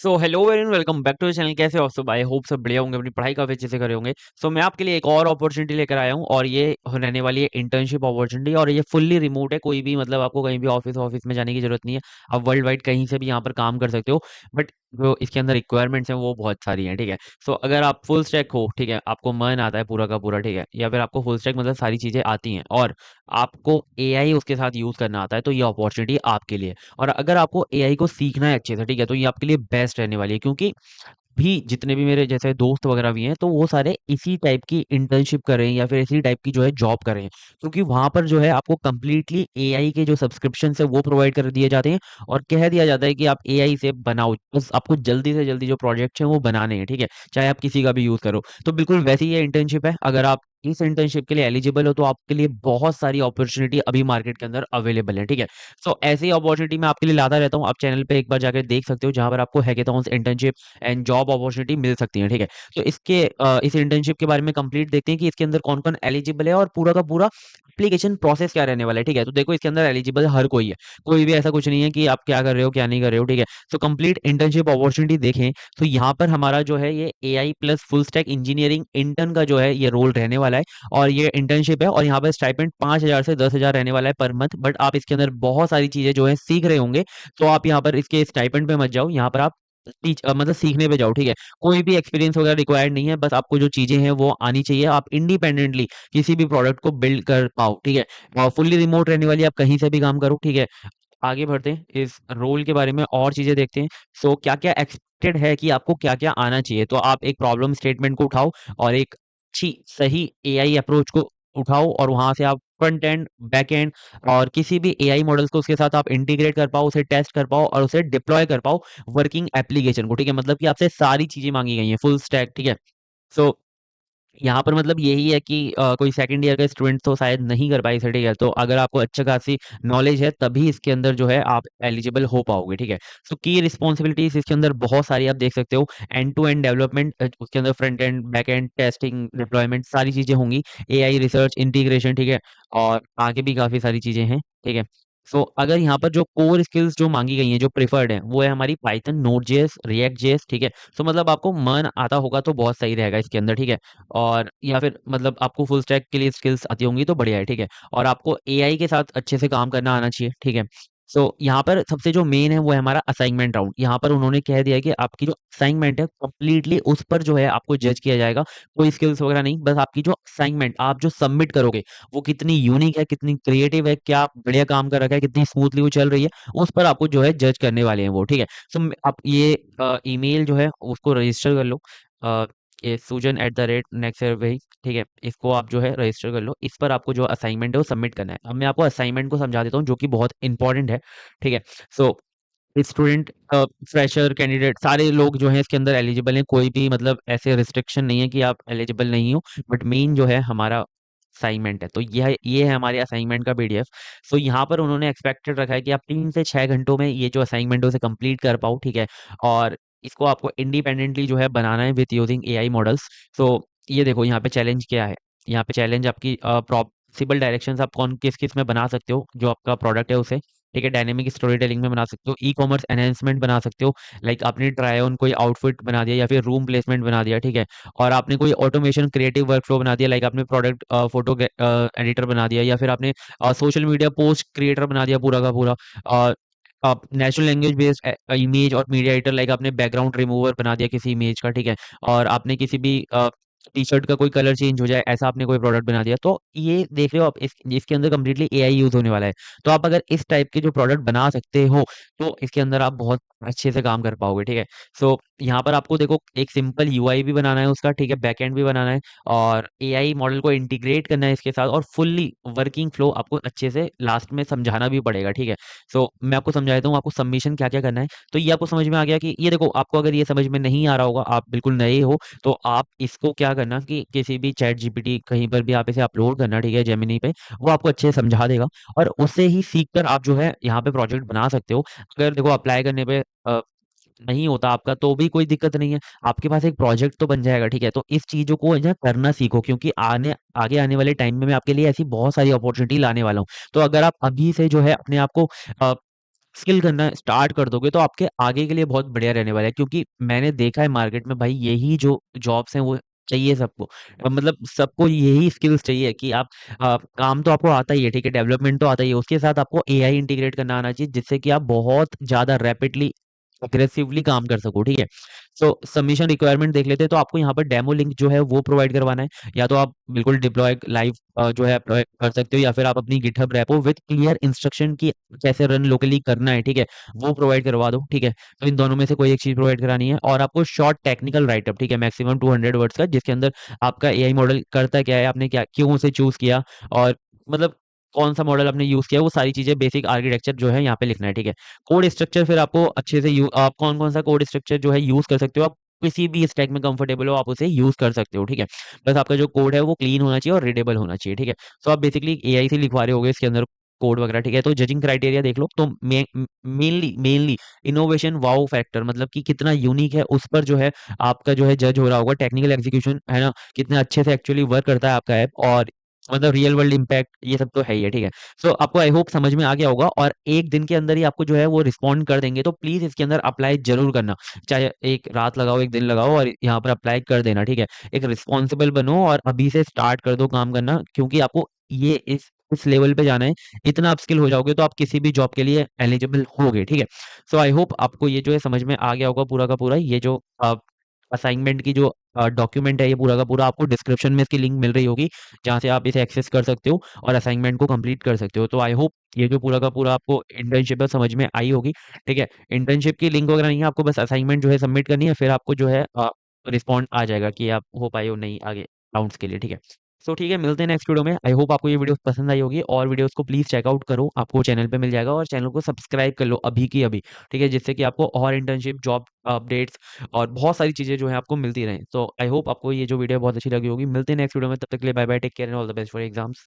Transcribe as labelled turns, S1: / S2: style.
S1: So hello everyone, welcome back to the channel. कैसे हो आप सब? आई होप सब बढ़िया होंगे, अपनी पढ़ाई काफी अच्छे से करे होंगे। सो मैं आपके लिए एक और अपॉर्चुनिटी लेकर आया हूँ और ये रहने वाली है इंटर्नशिप अपॉर्चुनिटी। और ये फुल्ली रिमोट है, कोई भी मतलब आपको कहीं भी ऑफिस ऑफिस में जाने की जरूरत नहीं है। आप वर्ल्ड वाइड कहीं से भी यहाँ पर काम कर सकते हो। बट जो इसके अंदर रिक्वायरमेंट्स हैं वो बहुत सारी हैं, ठीक है। सो अगर आप फुल स्टैक हो, ठीक है, आपको मन आता है पूरा का पूरा, ठीक है, या फिर आपको फुल स्टैक मतलब सारी चीजें आती हैं और आपको एआई उसके साथ यूज करना आता है, तो ये अपॉर्चुनिटी आपके लिए। और अगर आपको एआई को सीखना है अच्छे से, ठीक है, तो ये आपके लिए बेस्ट रहने वाली है। क्योंकि भी जितने भी मेरे जैसे दोस्त वगैरह भी हैं, तो वो सारे इसी टाइप की इंटर्नशिप कर रहे हैं या फिर इसी टाइप की जो है जॉब कर रहे हैं। क्योंकि वहां पर जो है आपको कंप्लीटली एआई के जो सब्सक्रिप्शन है वो प्रोवाइड कर दिए जाते हैं और कह दिया जाता है कि आप एआई से बनाओ, बस आपको जल्दी से जल्दी जो प्रोजेक्ट हैं वो बनाने हैं, ठीक है, चाहे आप किसी का भी यूज करो। तो बिल्कुल वैसी ही ये इंटर्नशिप है। अगर आप इस इंटर्नशिप के लिए एलिजिबल हो तो आपके लिए बहुत सारी अपॉर्चुनिटी अभी मार्केट के अंदर अवेलेबल है, ठीक है। सो ऐसी ही अपॉर्चुनिटी मैं आपके लिए लाता रहता हूँ। आप चैनल पे एक बार जाकर देख सकते हो, जहां पर आपको hackathons, internship and job opportunity मिल सकती है, ठीक है। तो इस इंटर्नशिप के बारे में कंप्लीट देखते हैं कि इसके अंदर कौन कौन एलिजिबल है और पूरा का पूरा एप्लीकेशन प्रोसेस क्या रहने वाला है, ठीक है। तो देखो, इसके अंदर एलिजिबल हर कोई है, कोई भी ऐसा कुछ नहीं है कि आप क्या कर रहे हो क्या नहीं कर रहे हो, ठीक है। तो कंप्लीट इंटर्नशिप अपॉर्चुनिटी देखें तो यहाँ पर हमारा जो है ये AI plus full stack engineering intern का जो है ये रोल रहने वाला है। और ये इंटर्नशिप है और यहाँ पर स्टाइपेंड 5,000 से 10,000 रहने वाला है पर मंथ। बट आप इसके अंदर बहुत सारी चीजें जो है सीख रहे होंगे, तो आप यहाँ पर इसके स्टाइपेंड पे मत जाओ, यहाँ पर आप मतलब सीखने पे जाओ, ठीक है। कोई भी एक्सपीरियंस वगैरह रिक्वायर्ड नहीं है, बस आपको जो चीजें हैं वो आनी चाहिए, आप इंडिपेंडेंटली किसी भी प्रोडक्ट को बिल्ड कर पाओ, ठीक है। और फुल्ली रिमोट रहने वाली है, आप कहीं से भी काम करो, ठीक है। आगे बढ़ते हैं, इस रोल के बारे में और चीजें देखते हैं। सो क्या क्या एक्सपेक्टेड है कि आपको क्या क्या आना चाहिए, तो आप एक प्रॉब्लम स्टेटमेंट को उठाओ और एक अच्छी सही एआई अप्रोच को उठाओ और वहां से आप फ्रंट एंड, बैक एंड और किसी भी एआई मॉडल्स को उसके साथ आप इंटीग्रेट कर पाओ, उसे टेस्ट कर पाओ और उसे डिप्लॉय कर पाओ वर्किंग एप्लीकेशन को, ठीक है। मतलब कि आपसे सारी चीजें मांगी गई हैं, फुल स्टैक, ठीक है। सो यहाँ पर मतलब यही है कि कोई सेकंड ईयर का स्टूडेंट तो शायद नहीं कर पाए इसे, ठीक है। तो अगर आपको अच्छा खासी नॉलेज है तभी इसके अंदर जो है आप एलिजिबल हो पाओगे, ठीक है। सो की रिस्पॉन्सिबिलिटीज इसके अंदर बहुत सारी आप देख सकते हो। एंड टू एंड डेवलपमेंट, उसके अंदर front end, back and, testing, deployment, सारी चीजें होंगी। एआई रिसर्च, इंटीग्रेशन, ठीक है। और आगे भी काफी सारी चीजें हैं, ठीक है। सो अगर यहाँ पर जो कोर स्किल्स जो मांगी गई हैं, जो प्रिफर्ड है, वो है हमारी Python, node JS, react JS, ठीक है। सो मतलब आपको मन आता होगा तो बहुत सही रहेगा इसके अंदर, ठीक है। और या फिर मतलब आपको फुल स्टैक के लिए स्किल्स आती होंगी तो बढ़िया है, ठीक है। और आपको एआई के साथ अच्छे से काम करना आना चाहिए, ठीक है। सो यहाँ पर सबसे जो मेन है वो है हमारा असाइनमेंट राउंड। यहाँ पर उन्होंने कह दिया है कि आपकी जो असाइनमेंट है कंप्लीटली उस पर जो है आपको जज किया जाएगा। कोई स्किल्स वगैरह नहीं, बस आपकी जो असाइनमेंट आप जो सबमिट करोगे वो कितनी यूनिक है, कितनी क्रिएटिव है, क्या बढ़िया काम कर रखा है, कितनी स्मूथली वो चल रही है, उस पर आपको जो है जज करने वाले हैं वो, ठीक है। सो आप ये ईमेल जो है उसको रजिस्टर कर लो, ये sujan@next वही, ठीक है। इसको आप जो है रजिस्टर कर लो, इस पर आपको जो असाइनमेंट है वो सबमिट करना है। अब मैं आपको असाइनमेंट को समझा देता हूँ जो कि बहुत इंपॉर्टेंट है, ठीक है। सो स्टूडेंट, फ्रेशर, कैंडिडेट, सारे लोग जो हैं इसके अंदर एलिजिबल हैं। कोई भी मतलब ऐसे रिस्ट्रिक्शन नहीं है कि आप एलिजिबल नहीं हो। बट मेन जो है हमारा असाइनमेंट है, तो ये है हमारे असाइनमेंट का पीडीएफ। सो यहाँ पर उन्होंने एक्सपेक्टेड रखा है कि आप 3 से 6 घंटों में ये जो असाइनमेंट है उसे कंप्लीट कर पाओ, ठीक है। और इसको आपको इंडिपेंडेंटली जो है बनाना है विथ यूजिंग एआई मॉडल्स। सो ये देखो यहाँ पे चैलेंज क्या है। यहाँ पे चैलेंज आपकी पॉसिबल डायरेक्शंस आप कौन किस किस में बना सकते हो, जो आपका प्रोडक्ट है उसे, ठीक है। डायनेमिक स्टोरी टेलिंग में बना सकते हो, ई कॉमर्स एनहेंसमेंट बना सकते हो, लाइक आपने ट्राई ऑन कोई आउटफिट बना दिया या फिर रूम प्लेसमेंट बना दिया, ठीक है। और आपने कोई ऑटोमेशन क्रिएटिव वर्कफ्लो बना दिया, लाइक आपने प्रोडक्ट फोटो एडिटर बना दिया, या फिर आपने सोशल मीडिया पोस्ट क्रिएटर बना दिया पूरा का पूरा। अ, आप नेचुरल लैंग्वेज बेस्ड इमेज और मीडिया एडिटर, लाइक आपने बैकग्राउंड रिमूवर बना दिया किसी इमेज का, ठीक है। और आपने किसी भी टी शर्ट का कोई कलर चेंज हो जाए, ऐसा आपने कोई प्रोडक्ट बना दिया, तो ये देख रहे हो आप, इसके अंदर कम्प्लीटली एआई यूज होने वाला है। तो आप अगर इस टाइप के जो प्रोडक्ट बना सकते हो तो इसके अंदर आप बहुत अच्छे से काम कर पाओगे, ठीक है। सो यहाँ पर आपको देखो एक सिंपल यूआई भी बनाना है उसका, ठीक है, बैकएंड भी बनाना है और एआई मॉडल को इंटीग्रेट करना है इसके साथ, और फुल्ली वर्किंग फ्लो आपको अच्छे से लास्ट में समझाना भी पड़ेगा, ठीक है। सो मैं आपको समझा देता हूँ आपको सबमिशन क्या क्या करना है। तो ये आपको समझ में आ गया कि ये देखो, आपको अगर ये समझ में नहीं आ रहा होगा, आप बिल्कुल नए हो, तो आप इसको क्या करना कि किसी भी चैट जीपीटी कहीं पर भी आप इसे अपलोड करना, ठीक है, जेमिनी पे, वो आपको अच्छे से समझा देगा और उससे ही सीख कर आप जो है यहाँ पे प्रोजेक्ट बना सकते हो। अगर देखो अप्लाई करने पे नहीं होता आपका तो भी कोई दिक्कत नहीं है, आपके पास एक प्रोजेक्ट तो बन जाएगा, ठीक है। तो इस चीजों को जो है करना सीखो, क्योंकि आगे आने वाले टाइम में मैं आपके लिए ऐसी बहुत सारी अपॉर्चुनिटी लाने वाला हूँ। तो अगर आप अभी से जो है अपने आप को स्किल करना स्टार्ट कर दोगे तो आपके आगे के लिए बहुत बढ़िया रहने वाला है, क्योंकि मैंने देखा है मार्केट में भाई यही जो जॉब्स हैं वो चाहिए सबको। मतलब सबको यही स्किल्स चाहिए कि आप काम तो आपको आता ही है, ठीक है, डेवलपमेंट तो आता ही है, उसके साथ आपको एआई इंटीग्रेट करना आना चाहिए जिससे कि आप बहुत ज्यादा रैपिडली अग्रेसिवली काम कर सको, ठीक है। तो सबमिशन रिक्वायरमेंट देख लेते हैं, तो आपको यहाँ पर डेमो लिंक जो है वो प्रोवाइड करवाना है, या तो आप बिल्कुल डिप्लॉय लाइव जो है apply कर सकते हो, या फिर आप अपनी GitHub rapport with clear instruction की कैसे रन लोकली करना है, ठीक है, वो प्रोवाइड करवा दो, ठीक है। तो इन दोनों में से कोई एक चीज प्रोवाइड करानी है, और आपको शॉर्ट टेक्निकल राइटअप, ठीक है, मैक्सिमम 200 वर्ड्स का, जिसके अंदर आपका एआई मॉडल करता क्या है, आपने क्या क्यों उसे चूज किया, और मतलब कौन सा मॉडल आपने यूज किया, वो सारी चीजें, बेसिक आर्किटेक्चर जो है यहाँ पे लिखना है, ठीक है। कोड स्ट्रक्चर फिर आपको अच्छे से आप कौन कौन सा कोड स्ट्रक्चर जो है यूज कर सकते हो, आप किसी भी स्टैक में कंफर्टेबल हो आप उसे यूज कर सकते हो, ठीक है। बस आपका जो कोड है वो क्लीन होना चाहिए और रीडेबल होना चाहिए, ठीक है। तो आप बेसिकली एआई से लिखवा रहे होगे इसके अंदर कोड वगैरह, ठीक है। तो जजिंग क्राइटेरिया देख लो, तो mainly mainly innovation wow factor, मतलब कि कितना यूनिक है उस पर जो है आपका जो है जज हो रहा होगा, टेक्निकल एग्जीक्यूशन है ना, कितने अच्छे से एक्चुअली वर्क करता है आपका ऐप, और मतलब रियल वर्ल्ड इम्पैक्ट, ये सब तो है ही है, ठीक है। सो आपको आई होप समझ में आ गया होगा, और एक दिन के अंदर ही आपको जो है वो रिस्पॉन्ड कर देंगे, तो प्लीज इसके अंदर अप्लाई जरूर करना, चाहे एक रात लगाओ एक दिन लगाओ और यहाँ पर अप्लाई कर देना, ठीक है। एक रिस्पॉन्सिबल बनो और अभी से स्टार्ट कर दो काम करना, क्योंकि आपको ये इस लेवल पे जाना है, इतना अपस्किल हो जाओगे तो आप किसी भी जॉब के लिए एलिजिबल होगे, ठीक है। सो आई होप आपको ये जो है समझ में आ गया होगा पूरा का पूरा, ये जो असाइनमेंट की जो डॉक्यूमेंट है, ये पूरा का पूरा आपको डिस्क्रिप्शन में इसकी लिंक मिल रही होगी, जहाँ से आप इसे एक्सेस कर सकते हो और असाइनमेंट को कंप्लीट कर सकते हो। तो आई होप ये जो पूरा का पूरा आपको इंटर्नशिप है समझ में आई होगी, ठीक है। इंटर्नशिप की लिंक वगैरह नहीं है, आपको बस असाइनमेंट जो है सबमिट करनी है, फिर आपको जो है रिस्पॉन्ड आ जाएगा कि आप हो पाए हो नहीं आगे राउंड्स के लिए, ठीक है। सो ठीक है, मिलते हैं नेक्स्ट वीडियो में। आई होप आपको ये वीडियो पसंद आई होगी, और वीडियोस को प्लीज चेकआउट करो, आपको चैनल पे मिल जाएगा, और चैनल को सब्सक्राइब कर लो अभी की अभी, ठीक है, जिससे कि आपको और इंटर्नशिप जॉब अपडेट्स और बहुत सारी चीजें जो है आपको मिलती रहें। तो आई होप आपको ये जो वीडियो बहुत अच्छी लगी होगी। मिलते हैं नेक्स्ट वीडियो में, तब तक के लिए bye bye, take care and all the best for exams.